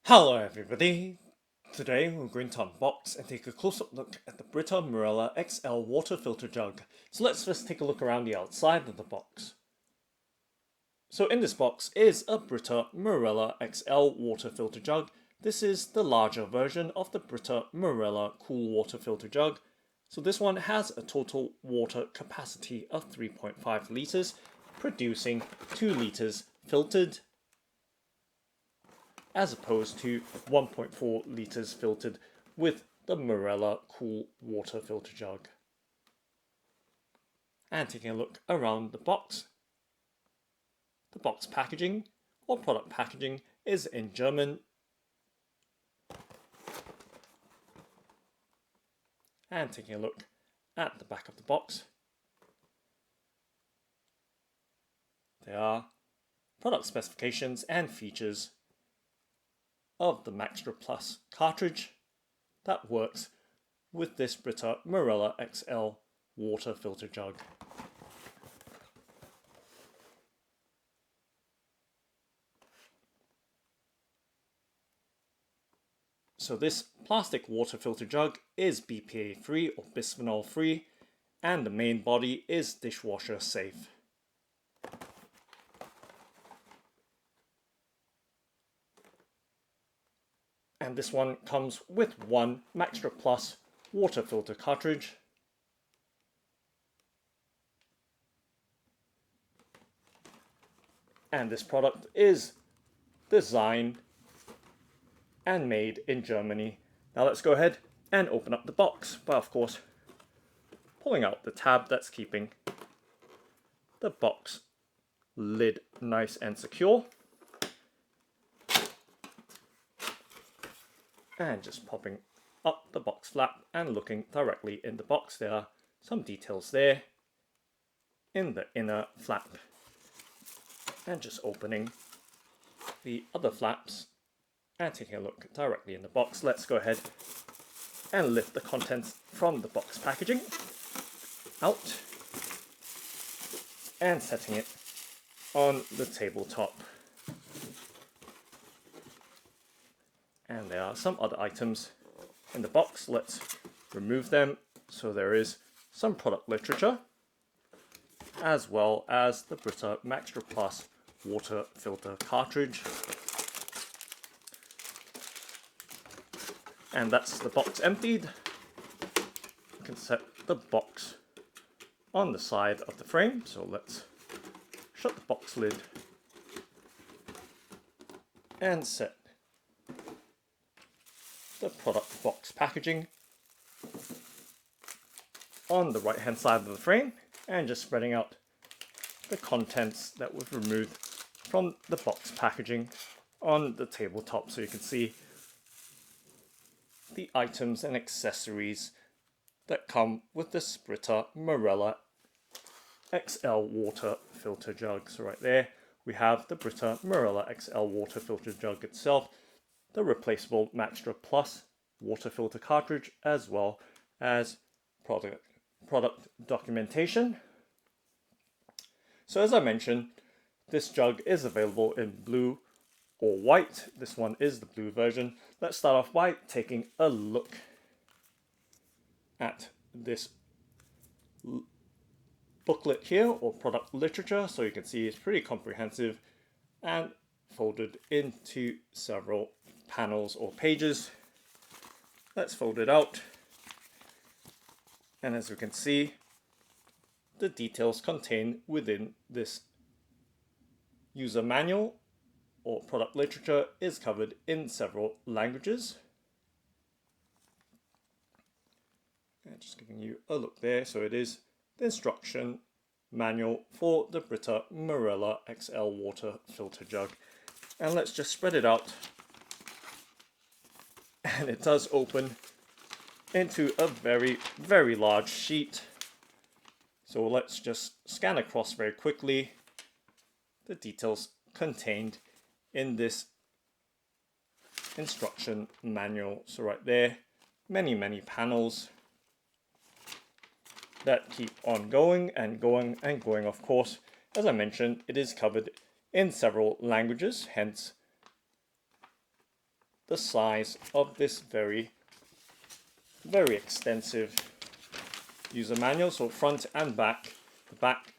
Hello everybody! Today we're going to unbox and take a close-up look at the BRITA Marella XL water filter jug. So let's first take a look around the outside of the box. So in this box is a BRITA Marella XL water filter jug. This is the larger version of the BRITA Marella cool water filter jug. So this one has a total water capacity of 3.5 litres, producing 2 litres filtered, as opposed to 1.4 litres filtered with the Marella cool water filter jug. And taking a look around the box packaging or product packaging is in German. And taking a look at the back of the box, there are product specifications and features of the MAXTRA Plus cartridge that works with this BRITA Marella XL water filter jug. So this plastic water filter jug is BPA free or bisphenol free, and the main body is dishwasher safe. And this one comes with one MAXTRA Plus water filter cartridge, and this product is designed and made in Germany. Now let's go ahead and open up the box by, of course, pulling out the tab that's keeping the box lid nice and secure. And just popping up the box flap and looking directly in the box. There are some details there in the inner flap. And just opening the other flaps and taking a look directly in the box. Let's go ahead and lift the contents from the box packaging out and setting it on the tabletop. And there are some other items in the box. Let's remove them. So there is some product literature, as well as the BRITA MAXTRA Plus water filter cartridge. And that's the box emptied. You can set the box on the side of the frame. So let's shut the box lid and set the product box packaging on the right hand side of the frame, and just spreading out the contents that we've removed from the box packaging on the tabletop, so you can see the items and accessories that come with this BRITA Marella XL water filter jug. So right there we have the BRITA Marella XL water filter jug itself, the replaceable MAXTRA Plus water filter cartridge, as well as product documentation. So as I mentioned, this jug is available in blue or white. This one is the blue version. Let's start off by taking a look at this booklet here, or product literature. So you can see it's pretty comprehensive and folded into several panels or pages. Let's fold it out, and as we can see, the details contained within this user manual or product literature is covered in several languages. And just giving you a look there. So it is the instruction manual for the BRITA Marella XL water filter jug. And let's just spread it out. And it does open into a very, very large sheet. So let's just scan across very quickly the details contained in this instruction manual. So right there, many panels that keep on going and going and going. Of course, as I mentioned, it is covered in several languages, hence the size of this very extensive user manual. So front and back. The back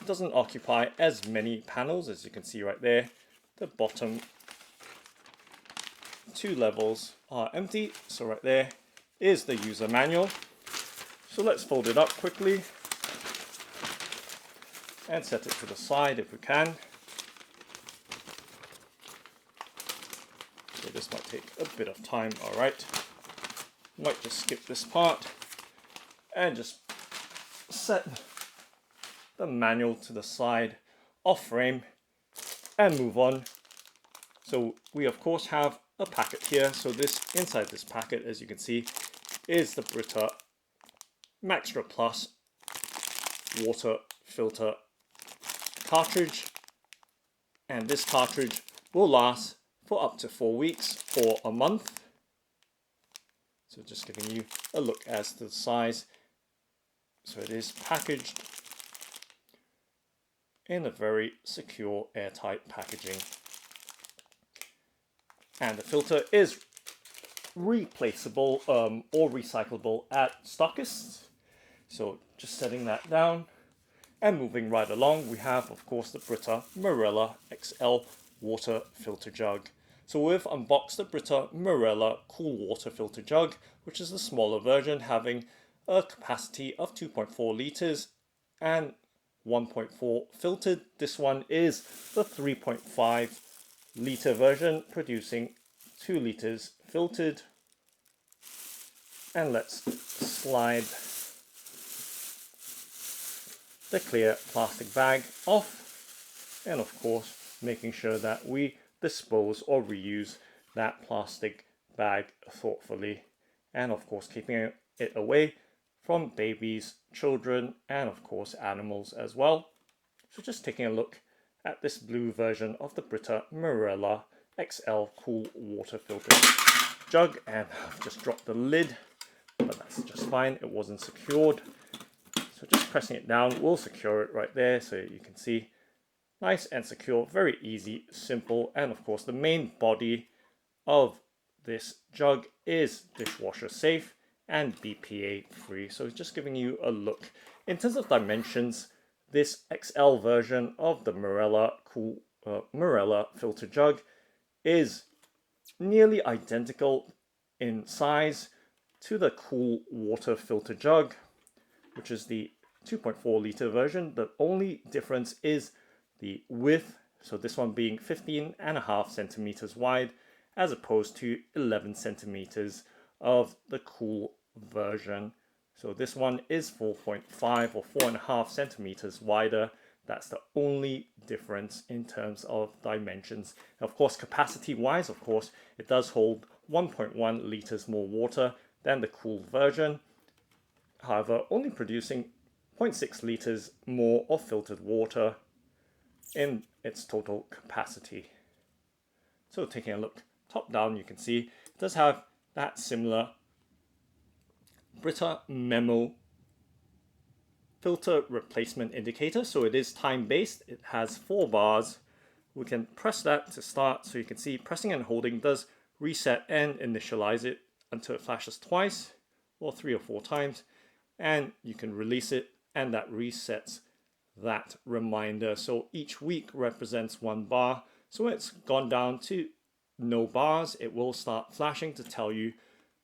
doesn't occupy as many panels as you can see right there. The bottom two levels are empty. So right there is the user manual. So let's fold it up quickly and set it to the side if we can. So this might take a bit of time. All right, might just skip this part and just set the manual to the side off frame and move on. So we of course have a packet here. So this inside this packet, as you can see, is the BRITA MAXTRA Plus water filter cartridge, and this cartridge will last for up to 4 weeks or a month. So just giving you a look as to the size. So it is packaged in a very secure airtight packaging, and the filter is replaceable or recyclable at stockists. So just setting that down and moving right along, we have of course the BRITA Marella XL water filter jug. So we've unboxed the BRITA Marella cool water filter jug, which is the smaller version, having a capacity of 2.4 liters and 1.4 filtered. This one is the 3.5 liter version, producing 2 liters filtered. And let's slide the clear plastic bag off, and of course making sure that we dispose or reuse that plastic bag thoughtfully, and of course keeping it away from babies, children, and of course animals as well. So just taking a look at this blue version of the BRITA Marella XL cool water filter jug, and I've just dropped the lid, but that's just fine, it wasn't secured. So just pressing it down will secure it right there, so you can see nice and secure, very easy, simple. And of course the main body of this jug is dishwasher safe and BPA free. So just giving you a look in terms of dimensions, this XL version of the Marella Marella filter jug is nearly identical in size to the cool water filter jug, which is the 2.4 liter version. The only difference is the width, so this one being 15.5 centimeters wide as opposed to 11 centimeters of the cool version. So this one is 4.5 or 4.5 centimeters wider. That's the only difference in terms of dimensions. Of course, capacity wise, of course, it does hold 1.1 liters more water than the cool version. However, only producing 0.6 liters more of filtered water in its total capacity. So taking a look top down, you can see it does have that similar BRITA Memo filter replacement indicator. So it is time based. It has 4 bars. We can press that to start. So you can see pressing and holding does reset and initialize it until it flashes twice or 3 or 4 times. And you can release it, and that resets that reminder. So each week represents 1 bar. So when it's gone down to no bars, it will start flashing to tell you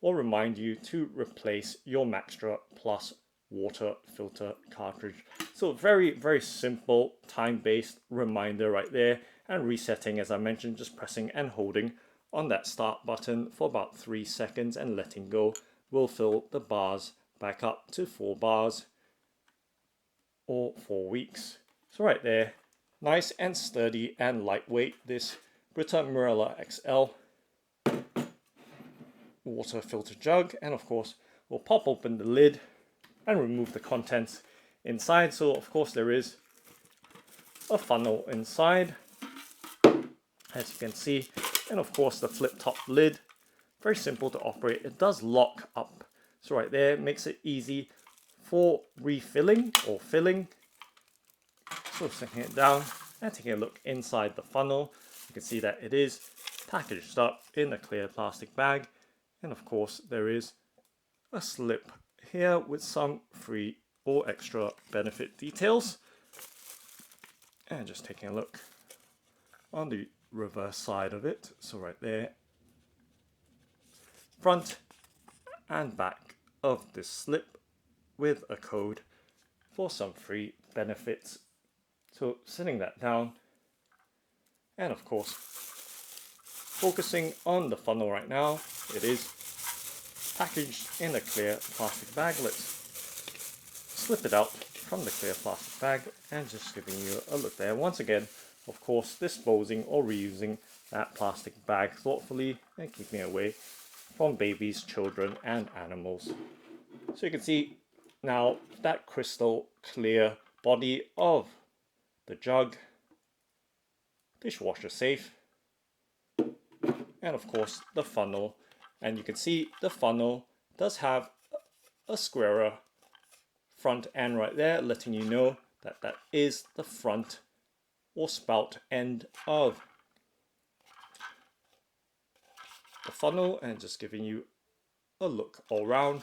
or remind you to replace your MAXTRA Plus water filter cartridge. So very, very simple time-based reminder right there, and resetting, as I mentioned, just pressing and holding on that start button for about 3 seconds and letting go will fill the bars back up to 4 bars or 4 weeks. So right there, nice and sturdy and lightweight, this BRITA Marella XL water filter jug. And of course we'll pop open the lid and remove the contents inside. So of course there is a funnel inside, as you can see, and of course the flip top lid, very simple to operate. It does lock up, so right there makes it easy for refilling or filling. So setting it down and taking a look inside the funnel, You can see that it is packaged up in a clear plastic bag, and of course there is a slip here with some free or extra benefit details. And just taking a look on the reverse side of it, so right there, front and back of this slip with a code for some free benefits. So setting that down, and of course focusing on the funnel right now, it is packaged in a clear plastic bag. Let's slip it out from the clear plastic bag and just giving you a look there. Once again, of course, disposing or reusing that plastic bag thoughtfully and keeping it away from babies, children and animals. So you can see now that crystal clear body of the jug, dishwasher safe, and of course the funnel. And you can see the funnel does have a squarer front end right there, letting you know that that is the front or spout end of the funnel, and just giving you a look all round.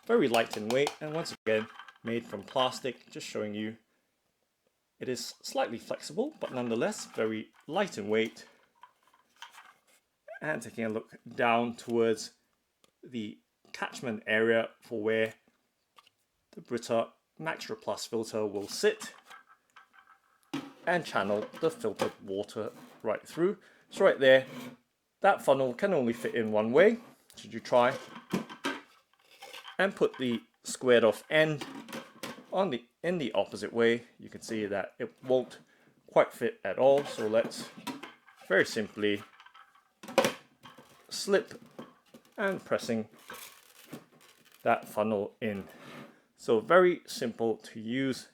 Very light in weight, and once again made from plastic, just showing you it is slightly flexible but nonetheless very light in weight. And taking a look down towards the catchment area for where the BRITA MAXTRA Plus filter will sit and channel the filtered water right through. So right there, that funnel can only fit in one way. Should you try and put the squared off end on in the opposite way, you can see that it won't quite fit at all. So let's very simply slip and pressing that funnel in. So very simple to use.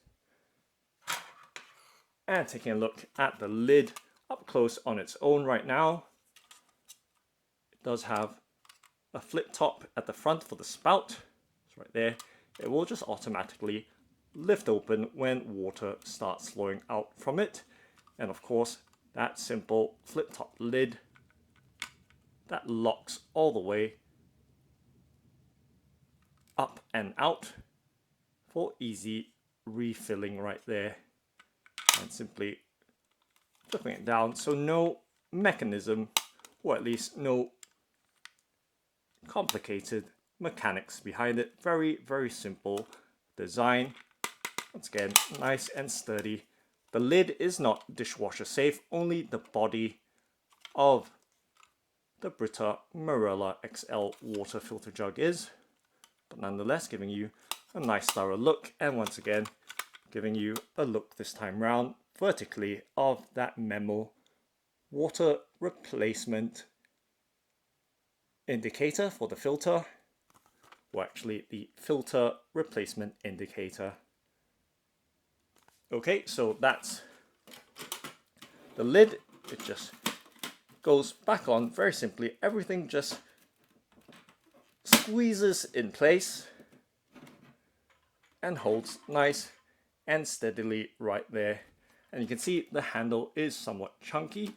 And taking a look at the lid up close on its own right now, it does have a flip top at the front for the spout. It's right there. It will just automatically lift open when water starts flowing out from it. And of course, that simple flip top lid that locks all the way up and out for easy refilling right there. And simply flipping it down, so no mechanism, or at least no complicated mechanics behind it. Very, very simple design. Once again, nice and sturdy. The lid is not dishwasher safe, only the body of the BRITA Marella XL water filter jug is, but nonetheless giving you a nice thorough look, and once again giving you a look this time round vertically of that Memo water replacement indicator for the filter, or actually the filter replacement indicator. Okay, so that's the lid. It just goes back on very simply. Everything just squeezes in place and holds nice and steadily right there. And you can see the handle is somewhat chunky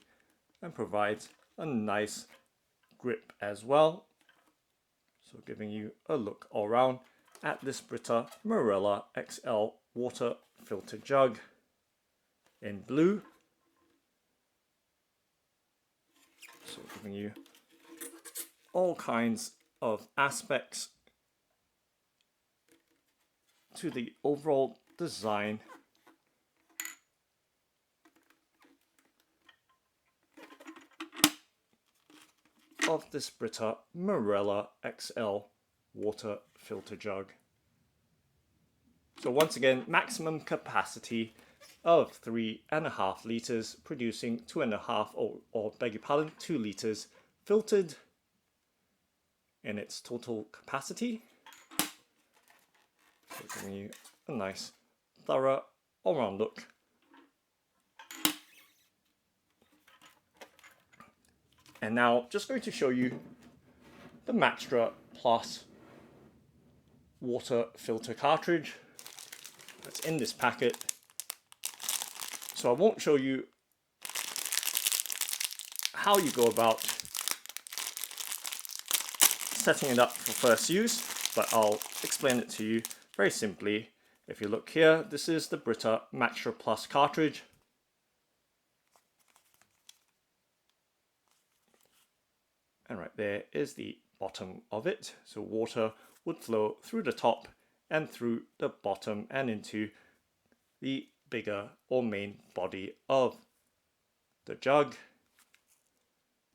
and provides a nice grip as well. So giving you a look all around at this BRITA Marella XL water filter jug in blue. So giving you all kinds of aspects to the overall design of this BRITA Marella XL water filter jug. So once again, maximum capacity of 3.5 litres, producing 2.5, or beg your pardon, 2 litres filtered in its total capacity. So giving you a nice, thorough, all-round look. And now, just going to show you the MAXTRA Plus water filter cartridge that's in this packet. So I won't show you how you go about setting it up for first use, but I'll explain it to you very simply. If you look here, this is the BRITA MAXTRA Plus cartridge. And right there is the bottom of it. So water would flow through the top and through the bottom and into the bigger or main body of the jug.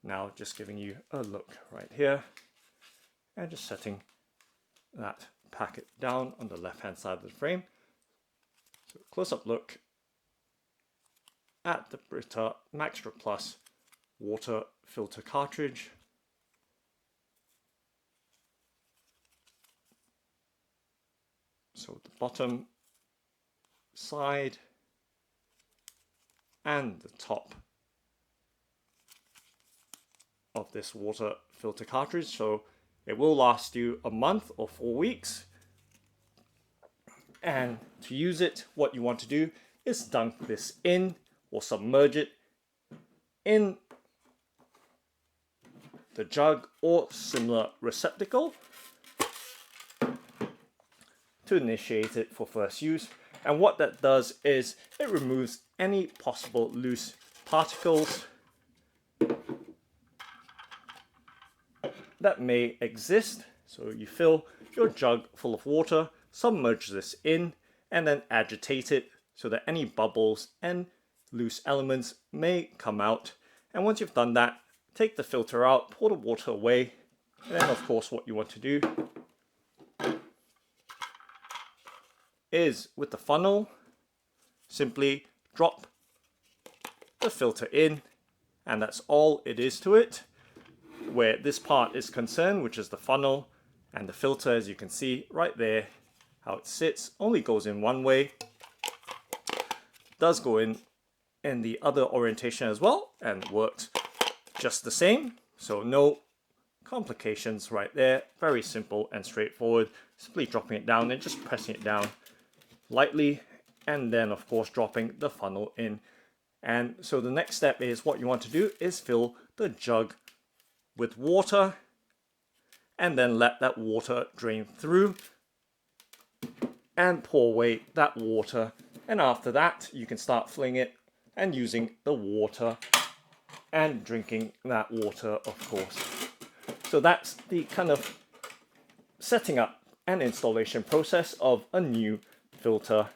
Now just giving you a look right here and just setting that packet down on the left hand side of the frame. So close-up look at the BRITA MAXTRA Plus water filter cartridge. So the bottom, side and the top of this water filter cartridge. So it will last you a month or 4 weeks. And to use it, what you want to do is dunk this in or submerge it in the jug or similar receptacle to initiate it for first use. And what that does is it removes any possible loose particles that may exist. So you fill your jug full of water, submerge this in, and then agitate it so that any bubbles and loose elements may come out. And once you've done that, take the filter out, pour the water away, and then of course what you want to do is with the funnel, simply drop the filter in, and that's all it is to it. Where this part is concerned, which is the funnel and the filter, as you can see right there, how it sits, only goes in one way. Does go in the other orientation as well, and works just the same. So no complications right there. Very simple and straightforward. Simply dropping it down and just pressing it down lightly, and then of course dropping the funnel in. And so the next step is what you want to do is fill the jug with water and then let that water drain through and pour away that water. And after that you can start filling it and using the water and drinking that water, of course. So that's the kind of setting up and installation process of a new filter.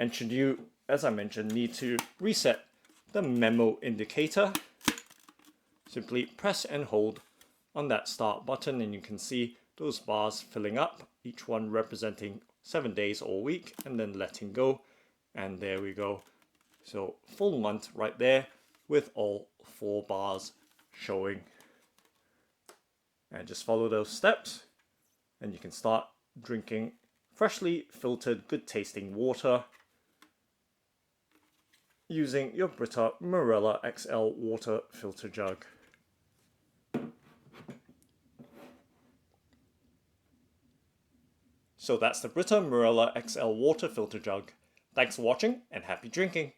And should you, as I mentioned, need to reset the Memo indicator, simply press and hold on that start button and you can see those bars filling up, each one representing 7 days or a week, and then letting go. And there we go. So full month right there with all 4 bars showing. And just follow those steps and you can start drinking freshly filtered, good tasting water using your BRITA Marella XL water filter jug. So that's the BRITA Marella XL water filter jug. Thanks for watching and happy drinking!